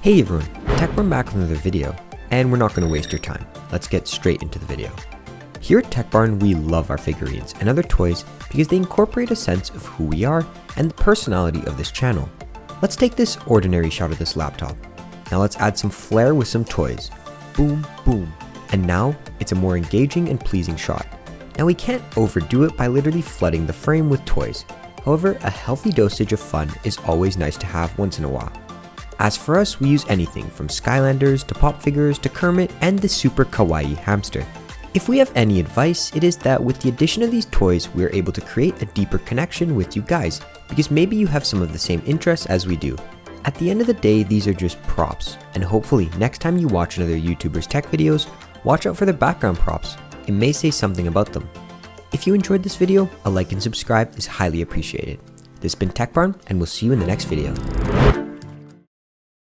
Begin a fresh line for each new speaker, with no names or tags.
Hey everyone, TechBarn back with another video, and we're not going to waste your time. Let's get straight into the video. Here at TechBarn, we love our figurines and other toys because they incorporate a sense of who we are and the personality of this channel. Let's take this ordinary shot of this laptop. Now let's add some flair with some toys. Boom, boom. And now it's a more engaging and pleasing shot. Now we can't overdo it by literally flooding the frame with toys. However, a healthy dosage of fun is always nice to have once in a while. As for us, we use anything from Skylanders to pop figures to Kermit and the super kawaii hamster. If we have any advice, it is that with the addition of these toys, we are able to create a deeper connection with you guys, because maybe you have some of the same interests as we do. At the end of the day, these are just props, and hopefully next time you watch another YouTuber's tech videos, watch out for their background props. It may say something about them. If you enjoyed this video, a like and subscribe is highly appreciated. This has been TechBarn, and we'll see you in the next video.